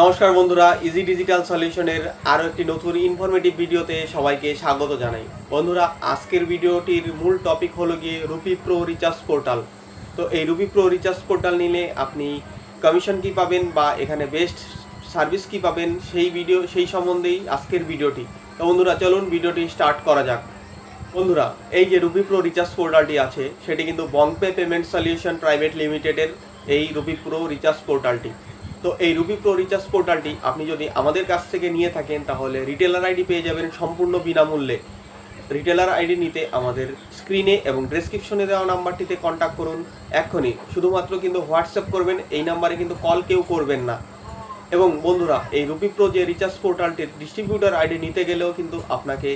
নমস্কার বন্ধুরা, easy digital সলিউশনের আরও একটি নতুন ইনফরমেটিভ ভিডিওতে সবাইকে স্বাগত জানাই। বন্ধুরা, আজকের ভিডিওটির মূল টপিক হলো গিয়ে রুপি প্রো রিচার্জ পোর্টাল। তো এই রুপি প্রো রিচার্জ পোর্টাল নিলে আপনি কমিশন কী পাবেন বা এখানে বেস্ট সার্ভিস কী পাবেন সেই সম্বন্ধেই আজকের ভিডিওটি। তো বন্ধুরা, চলুন ভিডিওটি স্টার্ট করা যাক। বন্ধুরা, এই যে রুপি প্রো রিচার্জ পোর্টালটি আছে সেটি কিন্তু বংপে পেমেন্ট সলিউশন প্রাইভেট লিমিটেডের এই রুপি প্রো রিচার্জ পোর্টালটি। তো এই রুপি প্রো রিচার্জ পোর্টালটি আপনি যদি আমাদের কাছ থেকে নিয়ে থাকেন তাহলে রিটেলার আইডি পেয়ে যাবেন সম্পূর্ণ বিনামূল্যে। রিটেলার আইডি নিতে আমাদের স্ক্রিনে এবং ডেসক্রিপশনে দেওয়া নাম্বারটিতে কন্ট্যাক্ট করুন এক্ষুনি। শুধুমাত্র কিন্তু হোয়াটসঅ্যাপ করবেন, এই নাম্বারে কিন্তু কল কেউ করবেন না। এবং বন্ধুরা, এই রুপি প্রো যে রিচার্জ পোর্টালটির ডিস্ট্রিবিউটার আইডি নিতে গেলেও কিন্তু আপনাকে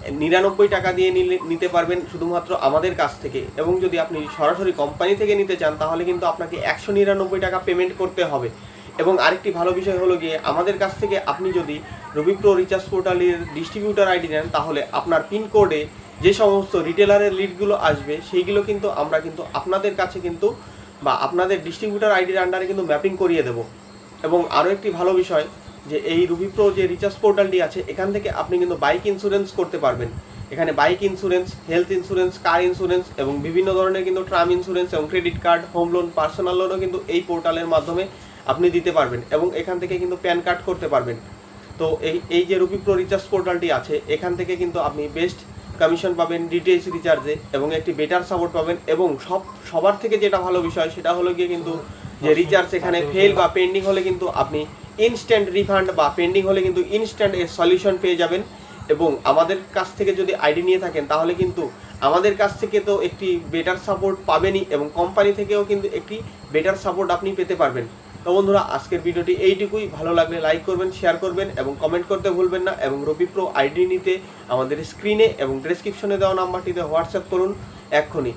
99 টাকা দিয়ে নিতে পারবেন শুধুমাত্র আমাদের কাছ থেকে। এবং যদি আপনি সরাসরি কোম্পানি থেকে নিতে চান তাহলে কিন্তু আপনাকে 199 টাকা পেমেন্ট করতে হবে। এবং আরেকটি ভালো বিষয় হলো গিয়ে আমাদের কাছ থেকে আপনি যদি রুপি প্রো রিচার্জ পোর্টালের ডিস্ট্রিবিউটার আইডি নেন তাহলে আপনার পিনকোডে যে সমস্ত রিটেলারের লিডগুলো আসবে সেইগুলো কিন্তু আমরা কিন্তু আপনাদের কাছে কিন্তু বা আপনাদের ডিস্ট্রিবিউটার আইডির আন্ডারে কিন্তু ম্যাপিং করিয়ে দেবো। এবং আরও একটি ভালো বিষয় যে এই রুপি প্রো যে রিচার্জ পোর্টালটি আছে এখান থেকে আপনি কিন্তু বাইক ইন্স্যুরেন্স করতে পারবেন। এখানে bike insurance, health insurance, car insurance এবং বিভিন্ন ধরনের কিন্তু টার্ম ইন্স্যুরেন্স এবং credit card, home loan, personal লোনও কিন্তু এই পোর্টালের মাধ্যমে আপনি দিতে পারবেন এবং এখান থেকে কিন্তু প্যান কার্ড করতে পারবেন। তো এই যে রুপি প্রো রিচার্জ পোর্টালটি আছে এখান থেকে কিন্তু আপনি বেস্ট কমিশন পাবেন ডিটিএইচ রিচার্জে এবং একটি বেটার সাপোর্ট পাবেন। এবং সবার থেকে যেটা ভালো বিষয় সেটা হলো গিয়ে কিন্তু যে রিচার্জ এখানে ফেল বা পেন্ডিং হলে কিন্তু আপনি ইনস্ট্যান্ট রিফান্ড বা পেন্ডিং হলে কিন্তু ইনস্ট্যান্ট এর সলিউশন পেয়ে যাবেন। এবং আমাদের কাছ থেকে যদি আইডি নিয়ে থাকেন তাহলে কিন্তু আমাদের কাছ থেকে তো একটি বেটার সাপোর্ট পাবেনই এবং কোম্পানি থেকেও কিন্তু একটি বেটার সাপোর্ট আপনি পেতে পারবেন। তো বন্ধুরা, আজকের ভিডিওটি এইটুকুই। ভালো লাগলে লাইক করবেন, শেয়ার করবেন এবং কমেন্ট করতে ভুলবেন না। এবং রুপি প্রো আইডি নিতে আমাদের স্ক্রিনে এবং ডেসক্রিপশনে দেওয়া নাম্বারটিতে হোয়াটসঅ্যাপ করুন এক্ষুনি।